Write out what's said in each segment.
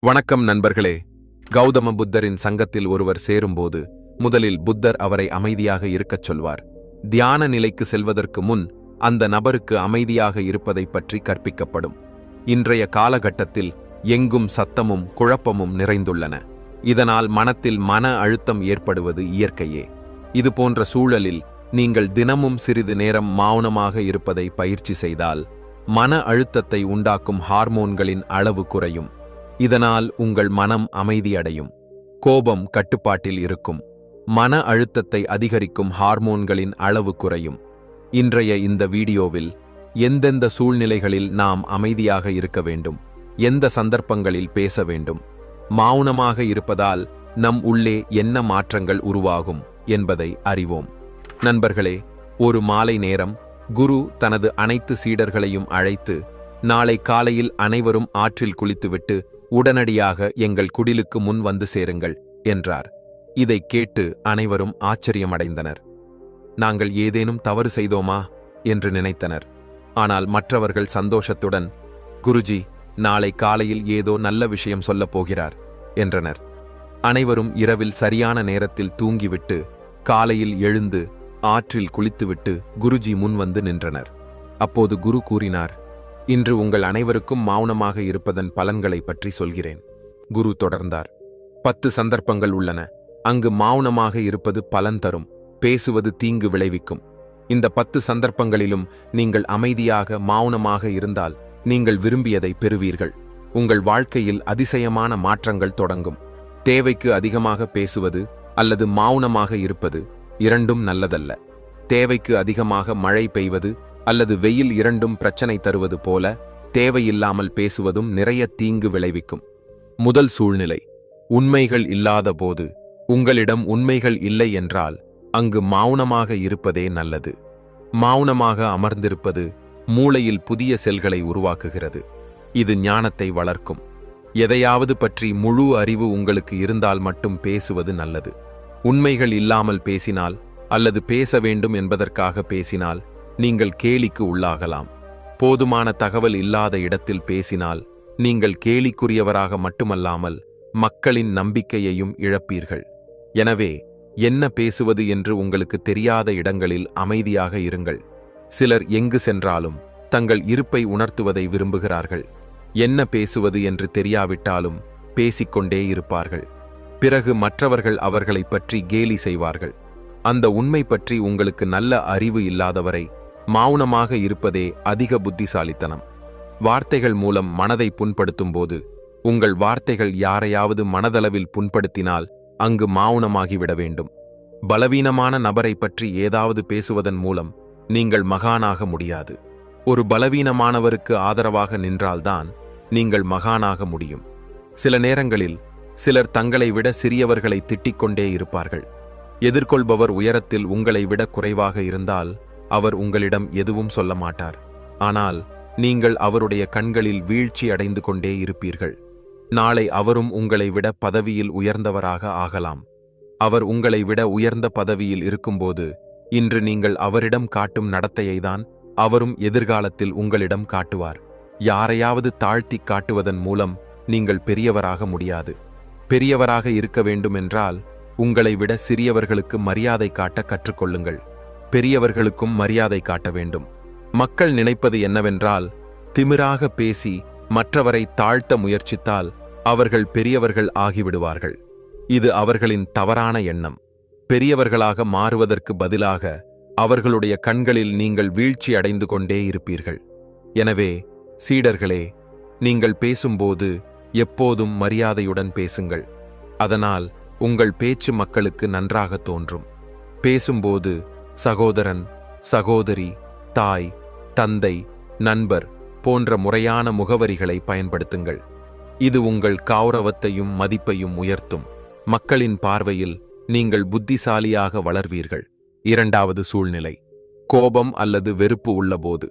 வணக்கம் நண்பர்களே. கௌதம புத்தரின் சங்கத்தில் ஒருவர் சேரும்போது முதலில் புத்தர் அவரை அமைதியாக இருக்கச் சொல்வார். தியான நிலைக்கு செல்வதற்கு முன் அந்த நபருக்கு அமைதியாக இருப்பதைப் பற்றி கற்பிக்கப்படும். இன்றைய காலகட்டத்தில் எங்கும் சத்தமும் குழப்பமும் நிறைந்துள்ளன. இதனால் மனத்தில் மன அழுத்தம் ஏற்படுவது இயற்கையே. இதுபோன்ற சூழலில் நீங்கள் தினமும் சிறிது நேரம் மௌனமாக இருப்பதை பயிற்சி செய்தால் மன அழுத்தத்தை உண்டாக்கும் ஹார்மோன்களின் அளவு குறையும். இதனால் உங்கள் மனம் அமைதியடையும், கோபம் கட்டுப்பாட்டில் இருக்கும், மன அழுத்தத்தை அதிகரிக்கும் ஹார்மோன்களின் அளவு குறையும். இன்றைய இந்த வீடியோவில் எந்தெந்த சூழ்நிலைகளில் நாம் அமைதியாக இருக்க வேண்டும், எந்த சந்தர்ப்பங்களில் பேச வேண்டும், மௌனமாக இருப்பதால் நம் உள்ளே என்ன மாற்றங்கள் உருவாகும் என்பதை அறிவோம். நண்பர்களே, ஒரு மாலை நேரம் குரு தனது அனைத்து சீடர்களையும் அழைத்து, நாளை காலையில் அனைவரும் ஆற்றில் குளித்துவிட்டு உடனடியாக எங்கள் குடிலுக்கு முன் வந்து சேருங்கள் என்றார். இதைக் கேட்டு அனைவரும் ஆச்சரியமடைந்தனர். நாங்கள் ஏதேனும் தவறு செய்தோமா என்று நினைத்தனர். ஆனால் மற்றவர்கள் சந்தோஷத்துடன், குருஜி நாளை காலையில் ஏதோ நல்ல விஷயம் சொல்லப் போகிறார் என்றனர். அனைவரும் இரவில் சரியான நேரத்தில் தூங்கிவிட்டு காலையில் எழுந்து ஆற்றில் குளித்துவிட்டு குருஜி முன் வந்து நின்றனர். அப்போது குரு கூறினார், இன்று உங்கள் அனைவருக்கும் மௌனமாக இருப்பதன் பலன்களை பற்றி சொல்கிறேன். குரு தொடர்ந்தார், 10 சந்தர்ப்பங்கள் உள்ளன. அங்கு மௌனமாக இருப்பது பலன் தரும், பேசுவது தீங்கு விளைவிக்கும். இந்த 10 சந்தர்ப்பங்களிலும் நீங்கள் அமைதியாக மௌனமாக இருந்தால் நீங்கள் விரும்பியதை பெறுவீர்கள். உங்கள் வாழ்க்கையில் அதிசயமான மாற்றங்கள் தொடங்கும். தேவைக்கு அதிகமாக பேசுவது அல்லது மௌனமாக இருப்பது இரண்டும் நல்லதல்ல. தேவைக்கு அதிகமாக மழை பெய்வது அல்லது வெயில் இரண்டும் பிரச்சனை தருவது போல தேவையில்லாமல் பேசுவதும் நிறைய தீங்கு விளைவிக்கும். முதல் சூழ்நிலை, உண்மைகள் இல்லாத போது. உங்களிடம் உண்மைகள் இல்லை என்றால் அங்கு மௌனமாக இருப்பதே நல்லது. மௌனமாக அமர்ந்திருப்பது மூளையில் புதிய செல்களை உருவாக்குகிறது. இது ஞானத்தை வளர்க்கும். எதையாவது பற்றி முழு அறிவு உங்களுக்கு இருந்தால் மட்டும் பேசுவது நல்லது. உண்மைகள் இல்லாமல் பேசினால் அல்லது பேச வேண்டும் என்பதற்காக பேசினால் நீங்கள் கேலிக்கு உள்ளாகலாம். போதுமான தகவல் இல்லாத இடத்தில் பேசினால் நீங்கள் கேலிக்குரியவராக மட்டுமல்லாமல் மக்களின் நம்பிக்கையையும் இழப்பீர்கள். எனவே என்ன பேசுவது என்று உங்களுக்கு தெரியாத இடங்களில் அமைதியாக இருங்கள். சிலர் எங்கு சென்றாலும் தங்கள் இருப்பை உணர்த்துவதை விரும்புகிறார்கள். என்ன பேசுவது என்று தெரியாவிட்டாலும் பேசிக்கொண்டே இருப்பார்கள். பிறகு மற்றவர்கள் அவர்களை பற்றி கேலி செய்வார்கள். அந்த உண்மை பற்றி உங்களுக்கு நல்ல அறிவு இல்லாதவரை மௌனமாக இருப்பதே அதிக புத்திசாலித்தனம். வார்த்தைகள் மூலம் மனதை புண்படுத்தும் போது, உங்கள் வார்த்தைகள் யாரையாவது மனதளவில் புண்படுத்தினால் அங்கு மௌனமாகிவிட வேண்டும். பலவீனமான நபரை பற்றி ஏதாவது பேசுவதன் மூலம் நீங்கள் மகானாக முடியாது. ஒரு பலவீனமானவருக்கு ஆதரவாக நின்றால்தான் நீங்கள் மகானாக முடியும். சில நேரங்களில் சிலர் தங்களை விட சிறியவர்களை திட்டிக்கொண்டே இருப்பார்கள். எதிர்கொள்பவர் உயரத்தில் உங்களை விட குறைவாக இருந்தால் அவர் உங்களிடம் எதுவும் சொல்ல மாட்டார். ஆனால் நீங்கள் அவருடைய கண்களில் வீழ்ச்சி அடைந்து கொண்டே இருப்பீர்கள். நாளை அவரும் உங்களை விட பதவியில் உயர்ந்தவராக ஆகலாம். அவர் உங்களை விட உயர்ந்த பதவியில் இருக்கும்போது இன்று நீங்கள் அவரிடம் காட்டும் நடத்தையைதான் அவரும் எதிர்காலத்தில் உங்களிடம் காட்டுவார். யாரையாவது தாழ்த்தி காட்டுவதன் மூலம் நீங்கள் பெரியவராக முடியாது. பெரியவராக இருக்க வேண்டுமென்றால் உங்களை விட சிறியவர்களுக்கு மரியாதை காட்ட கற்றுக்கொள்ளுங்கள். பெரியவர்களுக்கும் மரியாதை காட்ட வேண்டும். மக்கள் நினைப்பது என்னவென்றால், திமிராக பேசி மற்றவரை தாழ்த்த முயற்சித்தால் அவர்கள் பெரியவர்கள் ஆகிவிடுவார்கள். இது அவர்களின் தவறான எண்ணம். பெரியவர்களாக மாறுவதற்கு பதிலாக அவர்களுடைய கண்களில் நீங்கள் வீழ்ச்சி அடைந்து கொண்டே இருப்பீர்கள். எனவே சீடர்களே, நீங்கள் பேசும்போது எப்போதும் மரியாதையுடன் பேசுங்கள். அதனால் உங்கள் பேச்சு மக்களுக்கு நன்றாக தோன்றும். பேசும்போது சகோதரன், சகோதரி, தாய், தந்தை, நண்பர் போன்ற முறையான முகவரிகளை பயன்படுத்துங்கள். இது உங்கள் கௌரவத்தையும் மதிப்பையும் உயர்த்தும். மக்களின் பார்வையில் நீங்கள் புத்திசாலியாக வளர்வீர்கள். இரண்டாவது சூழ்நிலை, கோபம் அல்லது வெறுப்பு உள்ளபோது.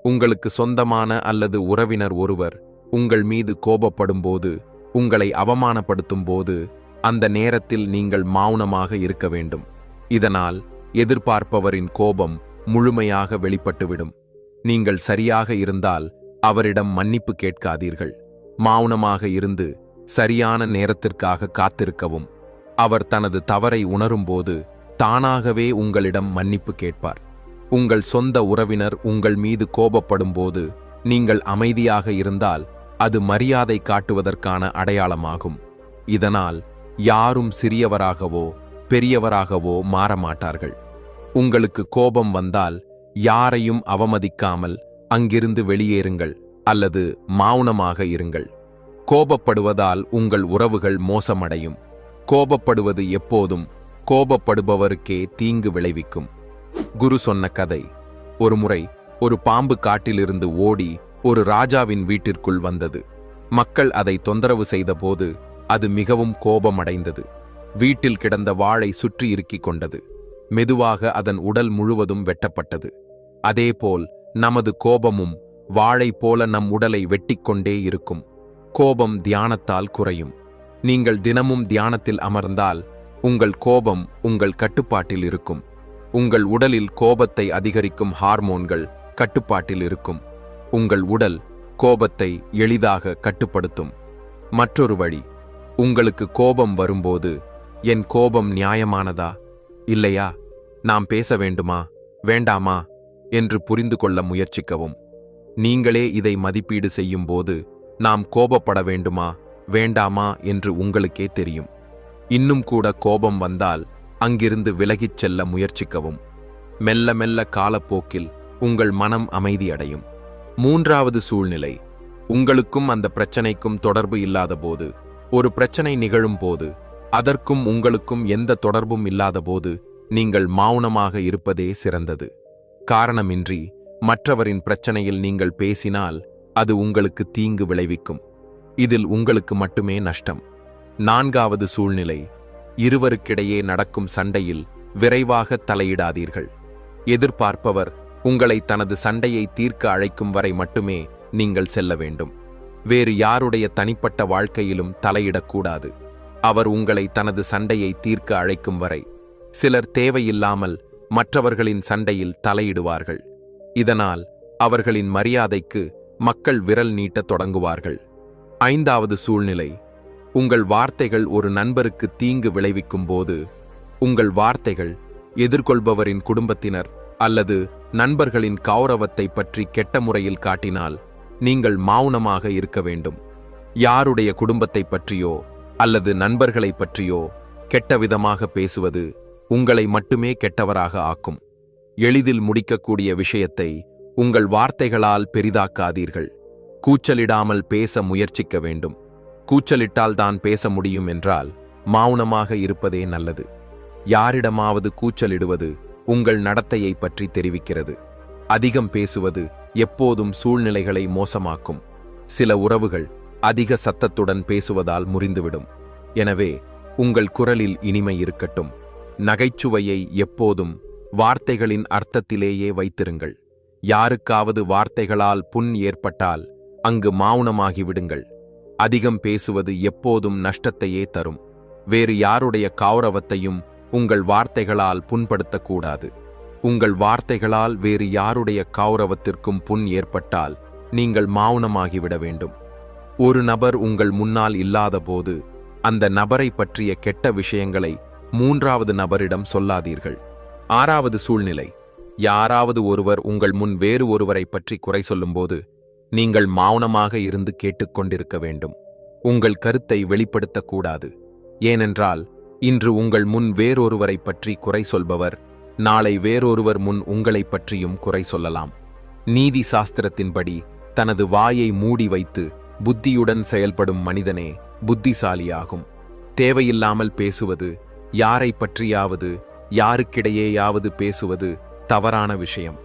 உங்களுக்கு சொந்தமான அல்லது உறவினர் ஒருவர் உங்கள் மீது கோபப்படும்போது, உங்களை அவமானப்படுத்தும் போது அந்த நேரத்தில் நீங்கள் மௌனமாக இருக்க வேண்டும். இதனால் எதிர்பார்ப்பவரின் கோபம் முழுமையாக வெளிப்பட்டுவிடும். நீங்கள் சரியாக இருந்தால் அவரிடம் மன்னிப்பு கேட்காதீர்கள். மௌனமாக இருந்து சரியான நேரத்திற்காக காத்திருக்கவும். அவர் தனது தவறை உணரும்போது தானாகவே உங்களிடம் மன்னிப்பு கேட்பார். உங்கள் சொந்த உறவினர் உங்கள் மீது கோபப்படும்போது நீங்கள் அமைதியாக இருந்தால் அது மரியாதை காட்டுவதற்கான அடையாளமாகும். இதனால் யாரும் சிறியவராகவோ பெரியவராகவோ மாறமாட்டார்கள். உங்களுக்கு கோபம் வந்தால் யாரையும் அவமதிக்காமல் அங்கிருந்து வெளியேறுங்கள் அல்லது மௌனமாக இருங்கள். கோபப்படுவதால் உங்கள் உறவுகள் மோசமடையும். கோபப்படுவது எப்போதும் கோபப்படுபவருக்கே தீங்கு விளைவிக்கும். குரு சொன்ன கதை. ஒருமுறை ஒரு பாம்பு காட்டிலிருந்து ஓடி ஒரு ராஜாவின் வீட்டிற்குள் வந்தது. மக்கள் அதை தொந்தரவு செய்தபோது அது மிகவும் கோபமடைந்தது. வீட்டில் கிடந்த வாளை சுற்றி இறுக்கிக் கொண்டது. மெதுவாக அதன் உடல் முழுவதும் வெட்டப்பட்டது. அதேபோல் நமது கோபமும் வாளை போல நம் உடலை வெட்டிக்கொண்டே இருக்கும். கோபம் தியானத்தால் குறையும். நீங்கள் தினமும் தியானத்தில் அமர்ந்தால் உங்கள் கோபம் உங்கள் கட்டுப்பாட்டில் இருக்கும். உங்கள் உடலில் கோபத்தை அதிகரிக்கும் ஹார்மோன்கள் கட்டுப்பாட்டில் இருக்கும். உங்கள் உடல் கோபத்தை எளிதாக கட்டுப்படுத்தும். மற்றொரு வழி, உங்களுக்கு கோபம் வரும்போது என் கோபம் நியாயமானதா இல்லையா, நாம் பேச வேண்டுமா வேண்டாமா என்று புரிந்து கொள்ள முயற்சிக்கவும். நீங்களே இதை மதிப்பீடு செய்யும்போது நாம் கோபப்பட வேண்டுமா வேண்டாமா என்று உங்களுக்கே தெரியும். இன்னும் கூட கோபம் வந்தால் அங்கிருந்து விலகிச் செல்ல முயற்சிக்கவும். மெல்ல மெல்ல காலப்போக்கில் உங்கள் மனம் அமைதியடையும். மூன்றாவது சூழ்நிலை, உங்களுக்கும் அந்த பிரச்சனைக்கும் தொடர்பு இல்லாதபோது. ஒரு பிரச்சனை நிகழும் போது அதற்கும் உங்களுக்கும் எந்த தொடர்பும் இல்லாதபோது நீங்கள் மௌனமாக இருப்பதே சிறந்தது. காரணமின்றி மற்றவரின் பிரச்சனையில் நீங்கள் பேசினால் அது உங்களுக்கு தீங்கு விளைவிக்கும். இதில் உங்களுக்கு மட்டுமே நஷ்டம். நான்காவது சூழ்நிலை, இருவருக்கிடையே நடக்கும் சண்டையில் விரைவாக தலையிடாதீர்கள். எதிர்பார்ப்பவர் உங்களை தனது சண்டையை தீர்க்க அழைக்கும் வரை மட்டுமே நீங்கள் செல்ல வேண்டும். வேறு யாருடைய தனிப்பட்ட வாழ்க்கையிலும் தலையிடக்கூடாது. அவர் உங்களை தனது சண்டையை தீர்க்க அழைக்கும் வரை. சிலர் தேவையில்லாமல் மற்றவர்களின் சண்டையில் தலையிடுவார்கள். இதனால் அவர்களின் மரியாதைக்கு மக்கள் விரல் நீட்டத் தொடங்குவார்கள். ஐந்தாவது சூழ்நிலை, உங்கள் வார்த்தைகள் ஒரு நண்பருக்கு தீங்கு விளைவிக்கும் போது. உங்கள் வார்த்தைகள் எதிர்கொள்பவரின் குடும்பத்தினர் அல்லது நண்பர்களின் கௌரவத்தை பற்றி கெட்ட முறையில் காட்டினால் நீங்கள் மௌனமாக இருக்க வேண்டும். யாருடைய குடும்பத்தை பற்றியோ அல்லது நண்பர்களை பற்றியோ கெட்டவிதமாக பேசுவது உங்களை மட்டுமே கெட்டவராக ஆக்கும். எளிதில் முடிக்கக்கூடிய விஷயத்தை உங்கள் வார்த்தைகளால் பெரிதாக்காதீர்கள். கூச்சலிடாமல் பேச முயற்சிக்க வேண்டும். கூச்சலிட்டால் தான் பேச முடியும் என்றால் மௌனமாக இருப்பதே நல்லது. யாரிடமாவது கூச்சலிடுவது உங்கள் நடத்தையை பற்றி தெரிவிக்கிறது. அதிகம் பேசுவது எப்போதும் சூழ்நிலைகளை மோசமாக்கும். சில உறவுகள் அதிக சத்தத்துடன் பேசுவதால் முறிந்துவிடும். எனவே உங்கள் குரலில் இனிமை இருக்கட்டும். நகைச்சுவையை எப்போதும் வார்த்தைகளின் அர்த்தத்திலேயே வைத்திருங்கள். யாருக்காவது வார்த்தைகளால் புண் ஏற்பட்டால் அங்கு மௌனமாகிவிடுங்கள். அதிகம் பேசுவது எப்போதும் நஷ்டத்தையே தரும். வேறு யாருடைய கௌரவத்தையும் உங்கள் வார்த்தைகளால் புண்படுத்தக்கூடாது. உங்கள் வார்த்தைகளால் வேறு யாருடைய கௌரவத்திற்கும் புண் ஏற்பட்டால் நீங்கள் மௌனமாகிவிட வேண்டும். ஒரு நபர் உங்கள் முன்னால் இல்லாதபோது அந்த நபரை பற்றிய கெட்ட விஷயங்களை மூன்றாவது நபரிடம் சொல்லாதீர்கள். ஆறாவது சூழ்நிலை, யாராவது ஒருவர் உங்கள் முன் வேறு ஒருவரை பற்றி குறை சொல்லும்போது நீங்கள் மௌனமாக இருந்து கேட்டுக்கொண்டிருக்க வேண்டும். உங்கள் கருத்தை வெளிப்படுத்தக்கூடாது. ஏனென்றால் இன்று உங்கள் முன் வேறொருவரை பற்றி குறை சொல்பவர் நாளை வேறொருவர் முன் உங்களை பற்றியும் குறை சொல்லலாம். நீதி சாஸ்திரத்தின்படி தனது வாயை மூடி வைத்து புத்தியுடன் செயல்படும் மனிதனே புத்திசாலியாகும். தேவையில்லாமல் பேசுவது, யாரை பற்றியாவது யாருக்கிடையேயாவது பேசுவது தவறான விஷயம்.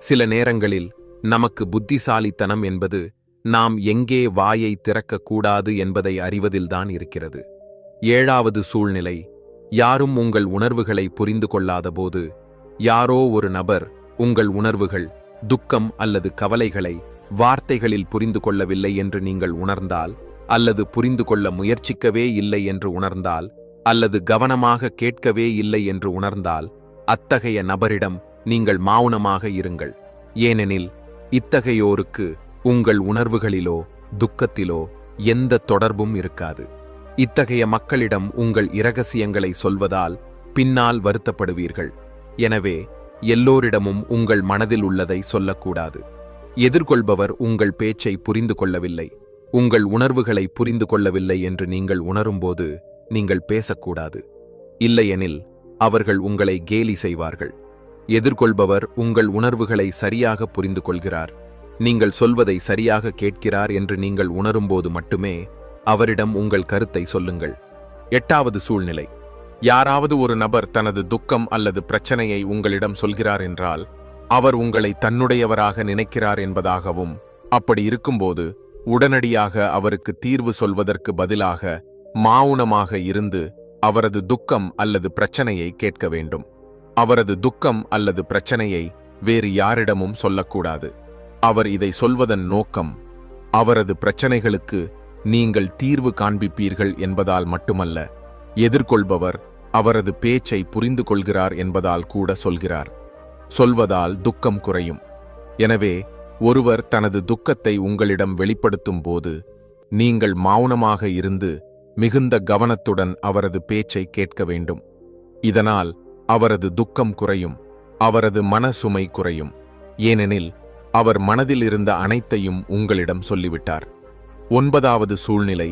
சில நேரங்களில் நமக்கு புத்திசாலித்தனம் என்பது நாம் எங்கே வாயை திறக்கக்கூடாது என்பதை அறிவதில்தான் இருக்கிறது. ஏழாவது சூழ்நிலை, யாரும் உங்கள் உணர்வுகளை புரிந்து கொள்ளாதபோது. யாரோ ஒரு நபர் உங்கள் உணர்வுகள், துக்கம் அல்லது கவலைகளை வார்த்தைகளில் புரிந்து கொள்ளவில்லை என்று நீங்கள் உணர்ந்தால், அல்லது புரிந்து கொள்ள முயற்சிக்கவே இல்லை என்று உணர்ந்தால், அல்லது கவனமாக கேட்கவே இல்லை என்று உணர்ந்தால், அத்தகைய நபரிடம் நீங்கள் மௌனமாக இருங்கள். ஏனெனில் இத்தகையோருக்கு உங்கள் உணர்வுகளிலோ துக்கத்திலோ எந்த தொடர்பும் இருக்காது. இத்தகைய மக்களிடம் உங்கள் இரகசியங்களை சொல்வதால் பின்னால் வருத்தப்படுவீர்கள். எனவே எல்லோரிடமும் உங்கள் மனதில் உள்ளதை சொல்லக்கூடாது. எதிர்கொள்பவர் உங்கள் பேச்சை புரிந்து கொள்ளவில்லை, உங்கள் உணர்வுகளை புரிந்து கொள்ளவில்லை என்று நீங்கள் உணரும்போது நீங்கள் பேசக்கூடாது. இல்லையெனில் அவர்கள் உங்களை கேலி செய்வார்கள். எதிர்கொள்பவர் உங்கள் உணர்வுகளை சரியாக புரிந்து கொள்கிறார், நீங்கள் சொல்வதை சரியாக கேட்கிறார் என்று நீங்கள் உணரும்போது மட்டுமே அவரிடம் உங்கள் கருத்தை சொல்லுங்கள். 8வது சூழ்நிலை. யாராவது ஒரு நபர் தனது துக்கம் அல்லது பிரச்சனையை உங்களிடம் சொல்கிறார் என்றால் அவர் உங்களை தன்னுடையவராக நினைக்கிறார் என்பதாகவும், அப்படி இருக்கும்போது உடனடியாக அவருக்கு தீர்வு சொல்வதற்கு பதிலாக மௌனமாக இருந்து அவரது துக்கம் அல்லது பிரச்சனையை கேட்க வேண்டும். அவரது துக்கம் அல்லது பிரச்சனையை வேறு யாரிடமும் சொல்லக்கூடாது. அவர் இதை சொல்வதன் நோக்கம் அவரது பிரச்சனைகளுக்கு நீங்கள் தீர்வு காண்பிப்பீர்கள் என்பதால் மட்டுமல்ல, எதிர்கொள்பவர் அவரது பேச்சை புரிந்து கொள்கிறார் என்பதால் கூட சொல்கிறார். சொல்வதால் துக்கம் குறையும். எனவே ஒருவர் தனது துக்கத்தை உங்களிடம் வெளிப்படுத்தும் போது நீங்கள் மௌனமாக இருந்து மிகுந்த கவனத்துடன் அவரது பேச்சை கேட்க வேண்டும். இதனால் அவரது துக்கம் குறையும், அவரது மனசுமை குறையும். ஏனெனில் அவர் மனதில் இருந்த அனைத்தையும் உங்களிடம் சொல்லிவிட்டார். 9வது சூழ்நிலை.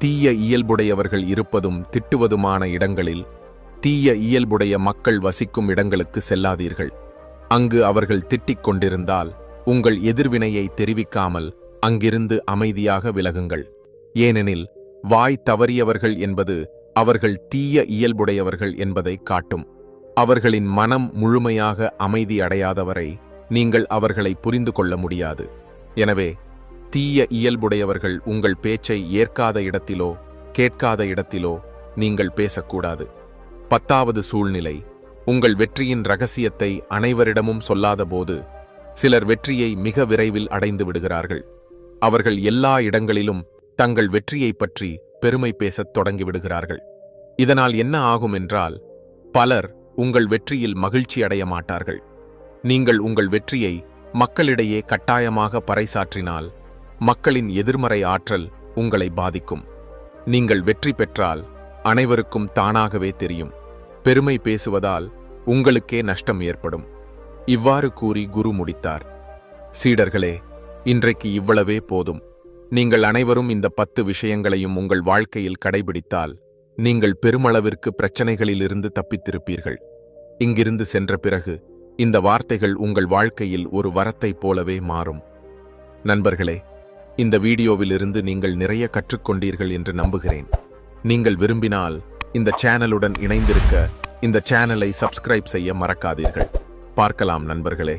தீய இயல்புடையவர்கள் இருப்பதும் திட்டுவதுமான இடங்களில் தீய இயல்புடைய மக்கள் வசிக்கும் இடங்களுக்கு செல்லாதீர்கள். அங்கு அவர்கள் திட்டிக் கொண்டிருந்தால் உங்கள் எதிர்வினையை தெரிவிக்காமல் அங்கிருந்து அமைதியாக விலகுங்கள். ஏனெனில் வாய் தவறியவர்கள் என்பது அவர்கள் தீய இயல்புடையவர்கள் என்பதை காட்டும். அவர்களின் மனம் முழுமையாக அமைதி அடையாதவரை நீங்கள் அவர்களை புரிந்து கொள்ள முடியாது. எனவே தீய இயல்புடையவர்கள் உங்கள் பேச்சை ஏற்காத இடத்திலோ கேட்காத இடத்திலோ நீங்கள் பேசக்கூடாது. 10வது சூழ்நிலை. உங்கள் வெற்றியின் இரகசியத்தை அனைவரிடமும் சொல்லாதபோது சிலர் வெற்றியை மிக விரைவில் அடைந்து விடுகிறார்கள். அவர்கள் எல்லா இடங்களிலும் தங்கள் வெற்றியை பற்றி பெருமை பேசத் தொடங்கிவிடுகிறார்கள். இதனால் என்ன ஆகும் என்றால் பலர் உங்கள் வெற்றியில் மகிழ்ச்சி அடைய மாட்டார்கள். நீங்கள் உங்கள் வெற்றியை மக்களிடையே கட்டாயமாக பறைசாற்றினால் மக்களின் எதிர்மறை ஆற்றல் உங்களை பாதிக்கும். நீங்கள் வெற்றி பெற்றால் அனைவருக்கும் தானாகவே தெரியும். பெருமை பேசுவதால் உங்களுக்கே நஷ்டம் ஏற்படும். இவ்வாறு கூறி குரு முடித்தார். சீடர்களே, இன்றைக்கு இவ்வளவே போதும். நீங்கள் அனைவரும் இந்த 10 விஷயங்களையும் உங்கள் வாழ்க்கையில் கடைபிடித்தால் நீங்கள் பெருமளவிற்கு பிரச்சனைகளிலிருந்து தப்பித்திருப்பீர்கள். இங்கிருந்து சென்ற பிறகு இந்த வார்த்தைகள் உங்கள் வாழ்க்கையில் ஒரு வரத்தைப் போலவே மாறும். நண்பர்களே, இந்த வீடியோவிலிருந்து நீங்கள் நிறைய கற்றுக்கொண்டீர்கள் என்று நம்புகிறேன். நீங்கள் விரும்பினால் இந்த சேனலுடன் இணைந்திருக்க இந்த சேனலை சப்ஸ்கிரைப் செய்ய மறக்காதீர்கள். பார்க்கலாம் நண்பர்களே.